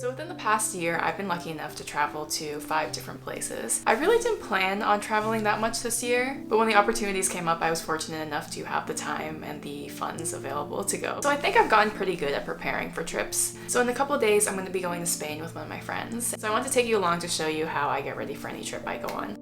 So within the past year, I've been lucky enough to travel to 5 different places. I really didn't plan on traveling that much this year, but when the opportunities came up, I was fortunate enough to have the time and the funds available to go. So I think I've gotten pretty good at preparing for trips. So in a couple of days, I'm going to be going to Spain with one of my friends. So I want to take you along to show you how I get ready for any trip I go on.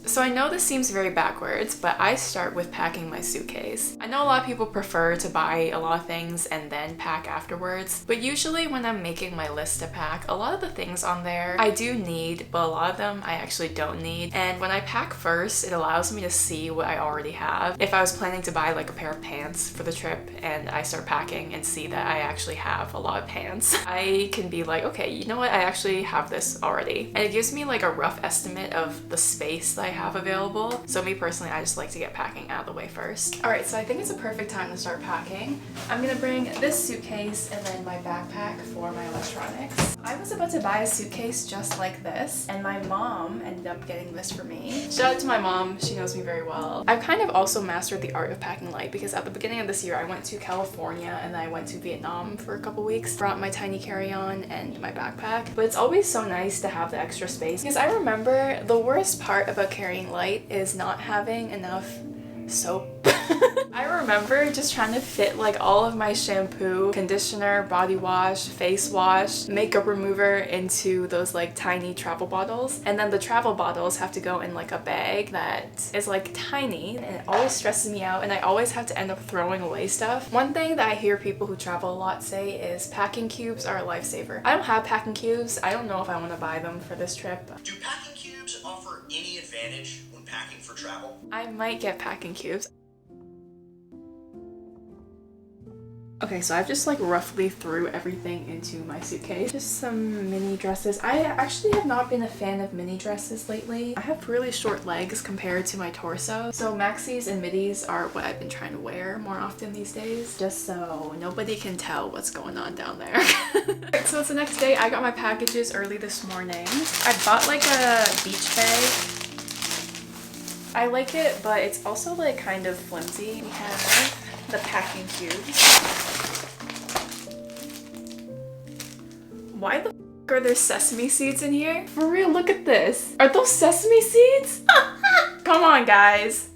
So I know this seems very backwards, but I start with packing my suitcase. I know a lot of people prefer to buy a lot of things and then pack afterwards, but usually when I'm making my list to pack, a lot of the things on there I do need, but a lot of them I actually don't need. And when I pack first, it allows me to see what I already have. If I was planning to buy like a pair of pants for the trip and I start packing and see that I actually have a lot of pants, I can be like, okay, you know what? I actually have this already. And it gives me like a rough estimate of the space that I have available. So me personally, I just like to get packing out of the way first. Alright, so I think it's a perfect time to start packing. I'm gonna bring this suitcase and then my backpack for my electronics. I was about to buy a suitcase just like this, and my mom ended up getting this for me. Shout out to my mom, she knows me very well. I've kind of also mastered the art of packing light because at the beginning of this year I went to California and then I went to Vietnam for a couple weeks. Brought my tiny carry-on and my backpack, but it's always so nice to have the extra space because I remember the worst part about carrying light is not having enough soap. I remember just trying to fit like all of my shampoo, conditioner, body wash, face wash, makeup remover into those like tiny travel bottles, and then the travel bottles have to go in like a bag that is like tiny, and it always stresses me out and I always have to end up throwing away stuff. One thing that I hear people who travel a lot say is packing cubes are a lifesaver. I don't have packing cubes. I don't know if I want to buy them for this trip. Do packing cubes offer any advantage when packing for travel? I might get packing cubes. Okay, so I've just like roughly threw everything into my suitcase. Just some mini dresses. I actually have not been a fan of mini dresses lately. I have really short legs compared to my torso, so maxis and midis are what I've been trying to wear more often these days, just so nobody can tell what's going on down there. Alright, so it's the next day. I got my packages early this morning. I bought like a beach bag. I like it, but it's also like kind of flimsy. We have the packing cubes. Why the f are there sesame seeds in here? For real, look at this. Are those sesame seeds? Come on, guys.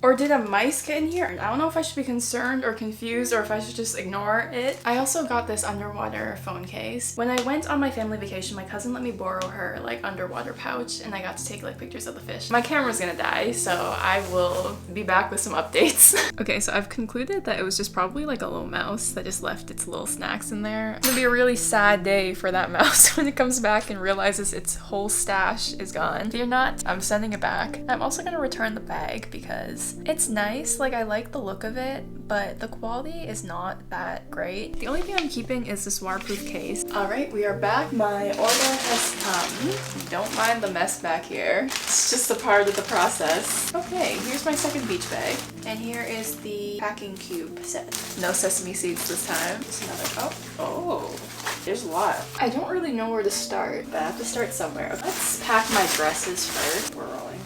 Or did a mice get in here? I don't know if I should be concerned or confused or if I should just ignore it. I also got this underwater phone case. When I went on my family vacation, my cousin let me borrow her like underwater pouch and I got to take like pictures of the fish. My camera's gonna die, so I will be back with some updates. Okay, so I've concluded that it was just probably like a little mouse that just left its little snacks in there. It's gonna be a really sad day for that mouse when it comes back and realizes its whole stash is gone. Fear not, I'm sending it back. I'm also gonna return the bag because it's nice, like I like the look of it, but the quality is not that great. The only thing I'm keeping is this waterproof case. Alright, we are back. My order has come. Don't mind the mess back here. It's just a part of the process. Okay, here's my second beach bag. And here is the packing cube set. No sesame seeds this time. Just another, oh, there's a lot. I don't really know where to start, but I have to start somewhere. Let's pack my dresses first. We're rolling.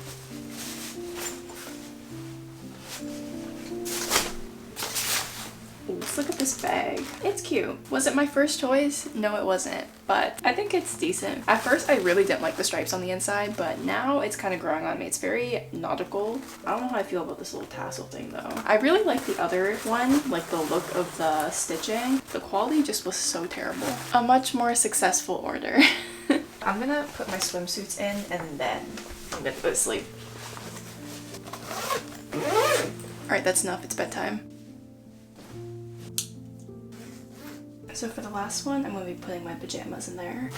Look at this bag. It's cute. Was it my first choice? No, it wasn't, but I think it's decent. At first, I really didn't like the stripes on the inside, but now it's kind of growing on me. It's very nautical. I don't know how I feel about this little tassel thing though. I really like the other one, like the look of the stitching. The quality just was so terrible. A much more successful order. I'm gonna put my swimsuits in and then I'm gonna go to sleep. Alright, that's enough. It's bedtime. So for the last one, I'm going to be putting my pajamas in there.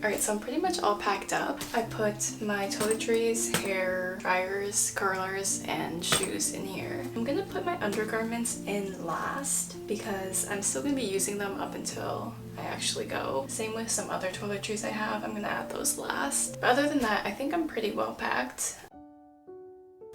Alright, so I'm pretty much all packed up. I put my toiletries, hair dryers, curlers, and shoes in here. I'm gonna put my undergarments in last because I'm still gonna be using them up until I actually go. Same with some other toiletries I have. I'm gonna add those last. But other than that, I think I'm pretty well packed.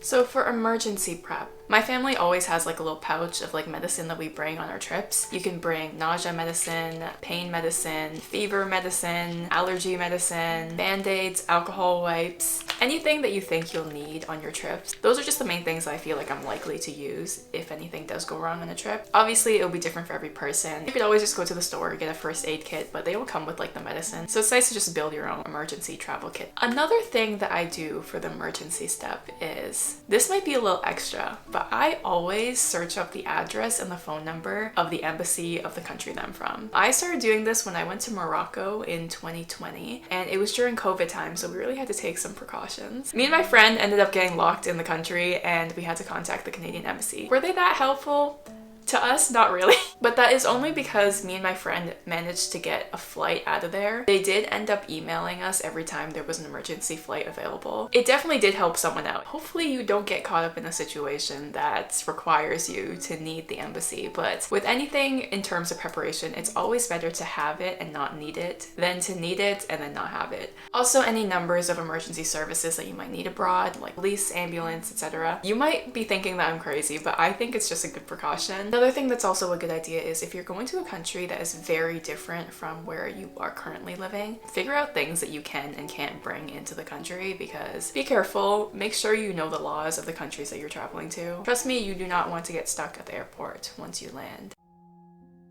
So for emergency prep, My family always has like a little pouch of like medicine that we bring on our trips. You can bring nausea medicine, pain medicine, fever medicine, allergy medicine, band-aids, alcohol wipes, anything that you think you'll need on your trips. Those are just the main things I feel like I'm likely to use if anything does go wrong on a trip. Obviously, it'll be different for every person. You could always just go to the store, get a first aid kit, but they will come with like the medicine. So it's nice to just build your own emergency travel kit. Another thing that I do for the emergency step is, this might be a little extra, but I always search up the address and the phone number of the embassy of the country that I'm from. I started doing this when I went to Morocco in 2020, and it was during COVID time, so we really had to take some precautions. Me and my friend ended up getting locked in the country, and we had to contact the Canadian embassy. Were they that helpful? To us, not really. But that is only because me and my friend managed to get a flight out of there. They did end up emailing us every time there was an emergency flight available. It definitely did help someone out. Hopefully you don't get caught up in a situation that requires you to need the embassy. But with anything in terms of preparation, it's always better to have it and not need it than to need it and then not have it. Also, any numbers of emergency services that you might need abroad, like police, ambulance, etc. You might be thinking that I'm crazy, but I think it's just a good precaution. Another thing that's also a good idea is if you're going to a country that is very different from where you are currently living, figure out things that you can and can't bring into the country, because be careful, make sure you know the laws of the countries that you're traveling to. Trust me, you do not want to get stuck at the airport once you land.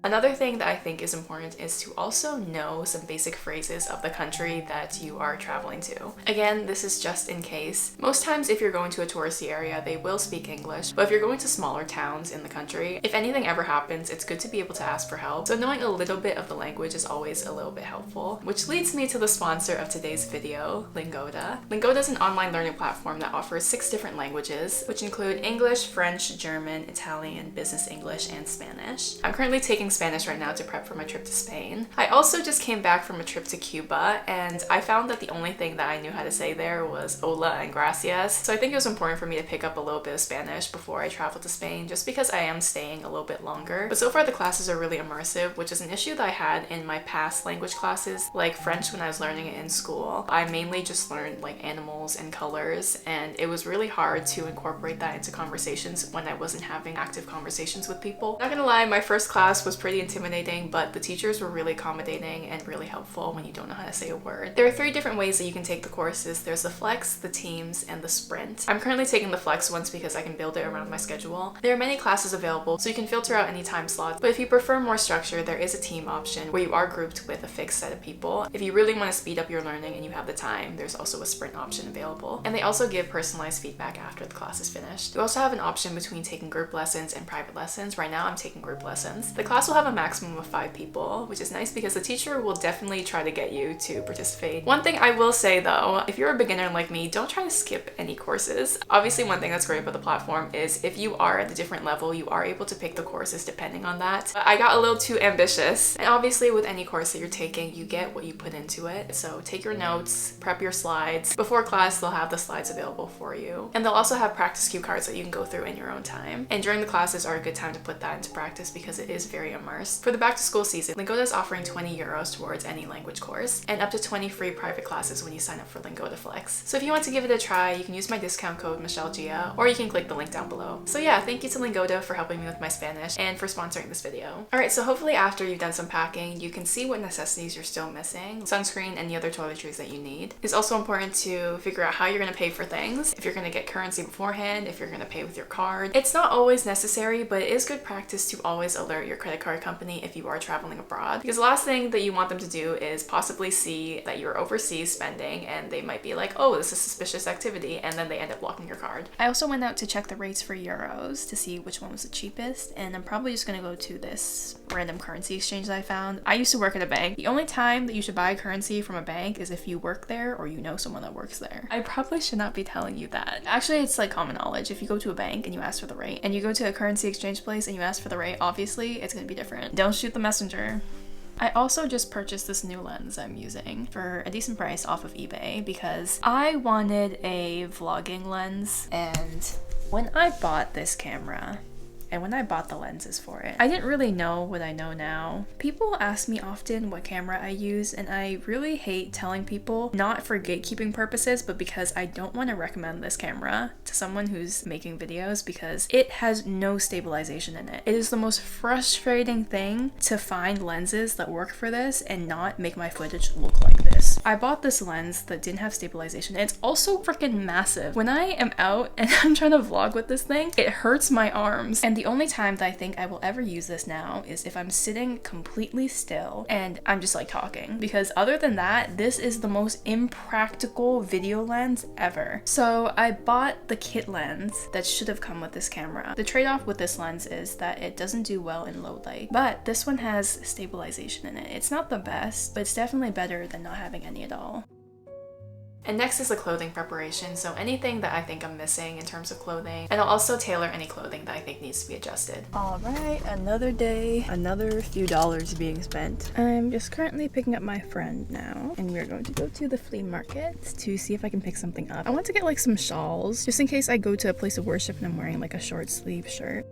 Another thing that I think is important is to also know some basic phrases of the country that you are traveling to. Again, this is just in case. Most times if you're going to a touristy area, they will speak English, but if you're going to smaller towns in the country, if anything ever happens, it's good to be able to ask for help. So knowing a little bit of the language is always a little bit helpful. Which leads me to the sponsor of today's video, Lingoda. Lingoda is an online learning platform that offers 6 different languages, which include English, French, German, Italian, Business English, and Spanish. I'm currently taking Spanish right now to prep for my trip to Spain. I also just came back from a trip to Cuba, and I found that the only thing that I knew how to say there was hola and gracias. So I think it was important for me to pick up a little bit of Spanish before I traveled to Spain, just because I am staying a little bit longer. But so far the classes are really immersive, which is an issue that I had in my past language classes, like French when I was learning it in school. I mainly just learned like animals and colors, and it was really hard to incorporate that into conversations when I wasn't having active conversations with people. Not gonna lie, my first class was pretty intimidating, but the teachers were really accommodating and really helpful when you don't know how to say a word. There are 3 different ways that you can take the courses. There's the Flex, the Teams, and the Sprint. I'm currently taking the Flex ones because I can build it around my schedule. There are many classes available, so you can filter out any time slots, but if you prefer more structure, there is a team option where you are grouped with a fixed set of people. If you really want to speed up your learning and you have the time, there's also a Sprint option available. And they also give personalized feedback after the class is finished. You also have an option between taking group lessons and private lessons. Right now I'm taking group lessons. The class will have a maximum of 5 people, which is nice because the teacher will definitely try to get you to participate. One thing I will say though, if you're a beginner like me, don't try to skip any courses. Obviously, one thing that's great about the platform is if you are at a different level, you are able to pick the courses depending on that. But I got a little too ambitious, and obviously with any course that you're taking, you get what you put into it. So take your notes, prep your slides. Before class, they'll have the slides available for you. And they'll also have practice cue cards that you can go through in your own time. And during the classes are a good time to put that into practice because it is very immersed. For the back to school season, Lingoda is offering 20 euros towards any language course and up to 20 free private classes when you sign up for Lingoda Flex. So if you want to give it a try, you can use my discount code MichelleGia, or you can click the link down below. So yeah, thank you to Lingoda for helping me with my Spanish and for sponsoring this video. Alright, so hopefully after you've done some packing, you can see what necessities you're still missing. Sunscreen and the other toiletries that you need. It's also important to figure out how you're going to pay for things. If you're going to get currency beforehand, if you're going to pay with your card. It's not always necessary, but it is good practice to always alert your credit card company if you are traveling abroad. Because the last thing that you want them to do is possibly see that you're overseas spending and they might be like, oh, this is suspicious activity, and then they end up blocking your card. I also went out to check the rates for euros to see which one was the cheapest, and I'm probably just gonna go to this random currency exchange that I found. I used to work at a bank. The only time that you should buy currency from a bank is if you work there or you know someone that works there. I probably should not be telling you that. Actually, it's like common knowledge. If you go to a bank and you ask for the rate, and you go to a currency exchange place and you ask for the rate, obviously it's gonna be different. Don't shoot the messenger. I also just purchased this new lens I'm using for a decent price off of eBay because I wanted a vlogging lens, and when I bought this camera, and when I bought the lenses for it, I didn't really know what I know now. People ask me often what camera I use, and I really hate telling people, not for gatekeeping purposes, but because I don't want to recommend this camera to someone who's making videos because it has no stabilization in it. It is the most frustrating thing to find lenses that work for this and not make my footage look like this. I bought this lens that didn't have stabilization. It's also freaking massive. When I am out and I'm trying to vlog with this thing, it hurts my arms. And the only time that I think I will ever use this now is if I'm sitting completely still and I'm just like talking. Because other than that, this is the most impractical video lens ever. So I bought the kit lens that should have come with this camera. The trade-off with this lens is that it doesn't do well in low light, but this one has stabilization in it. It's not the best, but it's definitely better than not having any at all. And next is the clothing preparation, so anything that I think I'm missing in terms of clothing, and I'll also tailor any clothing that I think needs to be adjusted. Alright, another day, another few dollars being spent. I'm just currently picking up my friend now, and we're going to go to the flea market to see if I can pick something up. I want to get like some shawls, just in case I go to a place of worship and I'm wearing like a short sleeve shirt.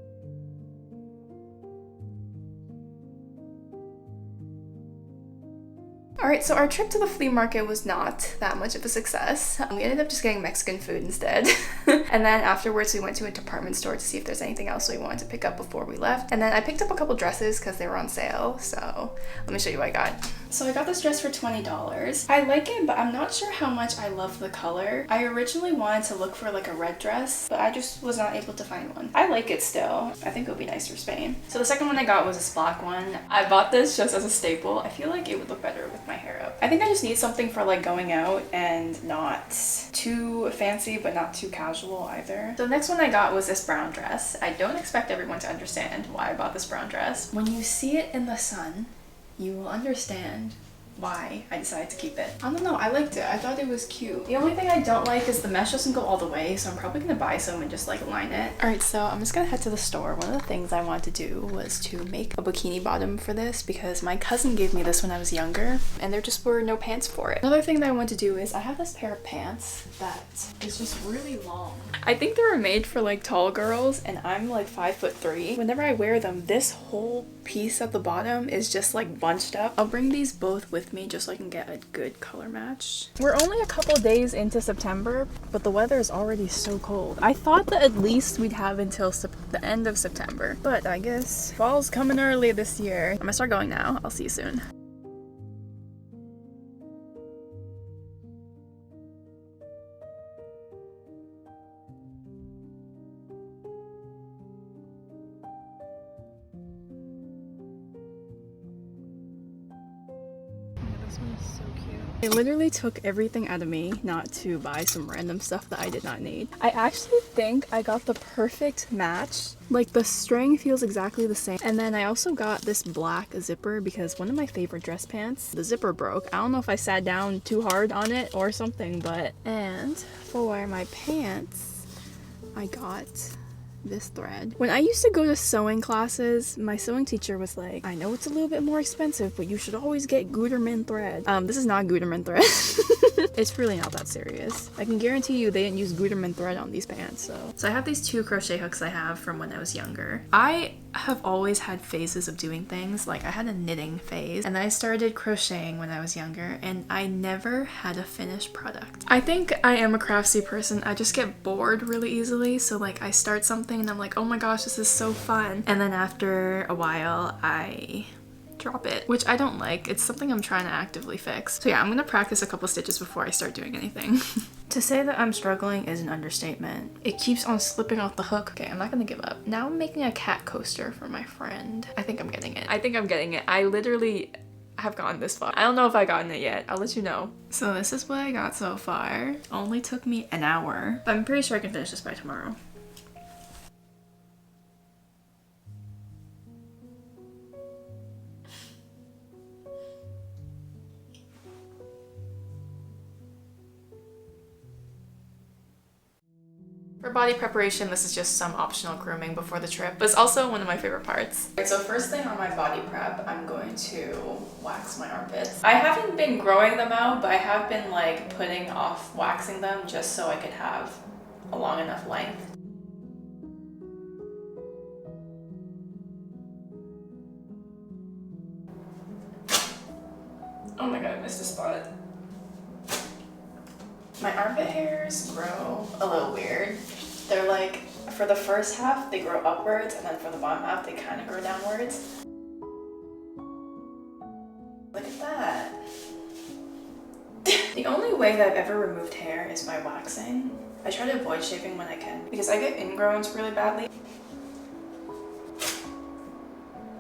Alright, so our trip to the flea market was not that much of a success. We ended up just getting Mexican food instead. And then afterwards we went to a department store to see if there's anything else we wanted to pick up before we left. And then I picked up a couple dresses because they were on sale, so let me show you what I got. So I got this dress for $20. I like it, but I'm not sure how much I love the color. I originally wanted to look for like a red dress, but I just was not able to find one. I like it still. I think it would be nice for Spain. So the second one I got was this black one. I bought this just as a staple. I feel like it would look better with my hair up. I think I just need something for like going out and not too fancy, but not too casual either. So the next one I got was this brown dress. I don't expect everyone to understand why I bought this brown dress. When you see it in the sun, you will understand why I decided to keep it. I don't know, I liked it. I thought it was cute. The only thing I don't like is the mesh doesn't go all the way, so I'm probably gonna buy some and just like line it. Alright, so I'm just gonna head to the store. One of the things I wanted to do was to make a bikini bottom for this because my cousin gave me this when I was younger and there just were no pants for it. Another thing that I want to do is I have this pair of pants that is just really long. I think they were made for like tall girls and I'm like 5'3". Whenever I wear them, this whole piece at the bottom is just like bunched up. I'll bring these both with me just so I can get a good color match. We're only a couple days into September, but the weather is already so cold. I thought that at least we'd have until the end of September, but I guess fall's coming early this year. I'm gonna start going now. I'll see you soon. This one is so cute. It literally took everything out of me not to buy some random stuff that I did not need. I actually think I got the perfect match. Like the string feels exactly the same. And then I also got this black zipper because one of my favorite dress pants, the zipper broke. I don't know if I sat down too hard on it or something, but... And for my pants, I got this thread. When I used to go to sewing classes, my sewing teacher was like, I know it's a little bit more expensive, but you should always get Gutermann thread. This is not Gutermann thread. It's really not that serious. I can guarantee you they didn't use Gutermann thread on these pants, so I have these two crochet hooks I have from when I was younger. I have always had phases of doing things. Like I had a knitting phase and then I started crocheting when I was younger and I never had a finished product. I think I am a craftsy person. I just get bored really easily, so like I start something and I'm like, oh my gosh, this is so fun, and then after a while I drop it, which I don't like. It's something I'm trying to actively fix. So yeah, I'm gonna practice a couple stitches before I start doing anything. To say that I'm struggling is an understatement. It keeps on slipping off the hook. Okay, I'm not gonna give up. Now I'm making a cat coaster for my friend. I think I'm getting it. I literally have gotten this far. I don't know if I've gotten it yet. I'll let you know. So this is what I got so far. Only took me an hour, but I'm pretty sure I can finish this by tomorrow. For body preparation, this is just some optional grooming before the trip, but it's also one of my favorite parts. Okay, so first thing on my body prep, I'm going to wax my armpits. I haven't been growing them out, but I have been like putting off waxing them just so I could have a long enough length. Oh my god, I missed a spot. My armpit hairs grow a little weird. They're like, for the first half, they grow upwards, and then for the bottom half, they kind of grow downwards. Look at that. The only way that I've ever removed hair is by waxing. I try to avoid shaving when I can because I get ingrowns really badly.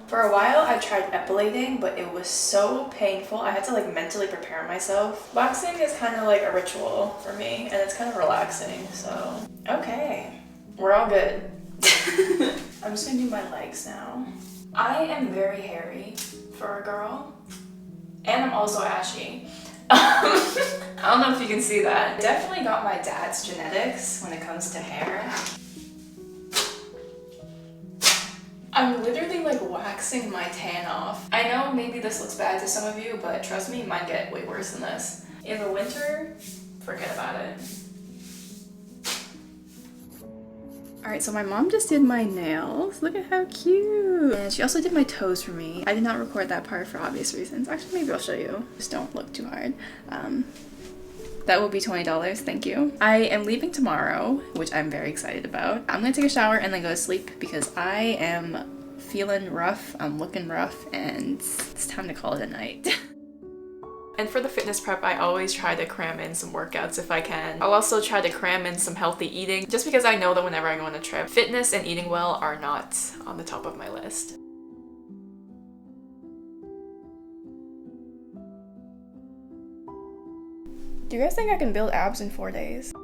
For a while I tried epilating, but it was so painful. I had to like mentally prepare myself. Waxing is kind of like a ritual for me and it's kind of relaxing, so. Okay, we're all good. I'm just gonna do my legs now. I am very hairy for a girl and I'm also ashy. I don't know if you can see that. Definitely got my dad's genetics when it comes to hair. I'm literally like waxing my tan off. I know maybe this looks bad to some of you, but trust me, mine get way worse than this. In the winter, forget about it. Alright, so my mom just did my nails. Look at how cute. And she also did my toes for me. I did not record that part for obvious reasons. Actually, maybe I'll show you. Just don't look too hard. That will be $20, thank you. I am leaving tomorrow, which I'm very excited about. I'm gonna take a shower and then go to sleep because I am feeling rough, I'm looking rough, and it's time to call it a night. And for the fitness prep, I always try to cram in some workouts if I can. I'll also try to cram in some healthy eating, just because I know that whenever I go on a trip, fitness and eating well are not on the top of my list. Do you guys think I can build abs in 4 days?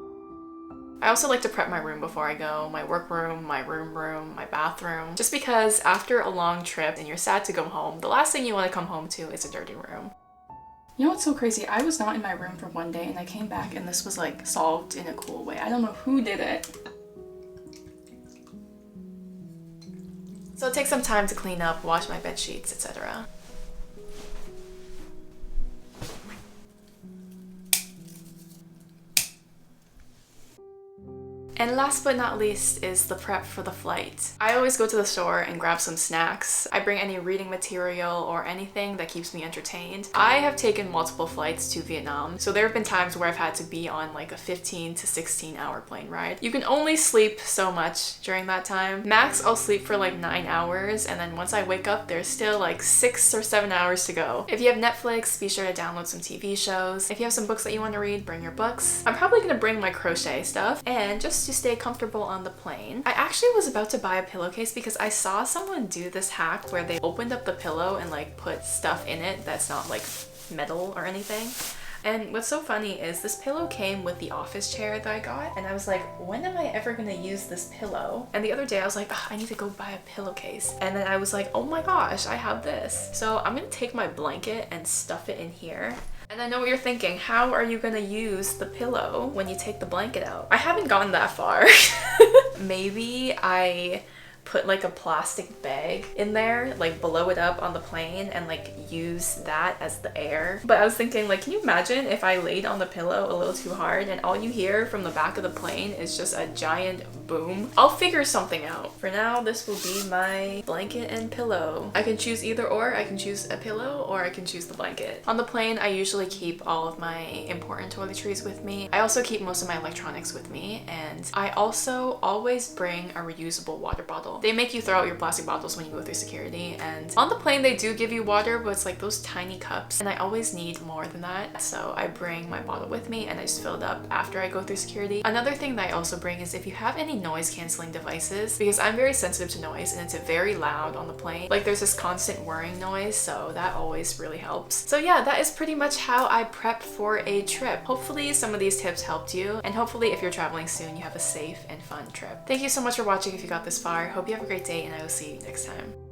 I also like to prep my room before I go, my workroom, my room, my bathroom, just because after a long trip and you're sad to go home, the last thing you want to come home to is a dirty room. You know what's so crazy? I was not in my room for one day and I came back and this was like solved in a cool way. I don't know who did it. So it takes some time to clean up, wash my bed sheets, etc. And last but not least is the prep for the flight. I always go to the store and grab some snacks. I bring any reading material or anything that keeps me entertained. I have taken multiple flights to Vietnam, so there have been times where I've had to be on like a 15 to 16 hour plane ride. You can only sleep so much during that time. Max, I'll sleep for like 9 hours, and then once I wake up, there's still like 6 or 7 hours to go. If you have Netflix, be sure to download some TV shows. If you have some books that you want to read, bring your books. I'm probably gonna bring my crochet stuff, and just to stay comfortable on the plane. I actually was about to buy a pillowcase because I saw someone do this hack where they opened up the pillow and like put stuff in it that's not like metal or anything. And what's so funny is this pillow came with the office chair that I got, and I was like, when am I ever gonna use this pillow? And the other day I was like, oh, I need to go buy a pillowcase. And then I was like, oh my gosh, I have this. So I'm gonna take my blanket and stuff it in here. And I know what you're thinking, how are you gonna use the pillow when you take the blanket out? I haven't gone that far. Maybe I put like a plastic bag in there, like blow it up on the plane and like use that as the air. But I was thinking, like, can you imagine if I laid on the pillow a little too hard and all you hear from the back of the plane is just a giant boom? I'll figure something out. For now, this will be my blanket and pillow. I can choose either or. I can choose a pillow or I can choose the blanket. On the plane, I usually keep all of my important toiletries with me. I also keep most of my electronics with me, and I also always bring a reusable water bottle. They make you throw out your plastic bottles when you go through security, and on the plane they do give you water, but it's like those tiny cups, and I always need more than that, so I bring my bottle with me and I just fill it up after I go through security. Another thing that I also bring is if you have any noise canceling devices, because I'm very sensitive to noise and it's very loud on the plane. Like there's this constant whirring noise, so that always really helps. So yeah, that is pretty much how I prep for a trip. Hopefully some of these tips helped you, and hopefully if you're traveling soon, you have a safe and fun trip. Thank you so much for watching if you got this far. Hope you have a great day, and I will see you next time.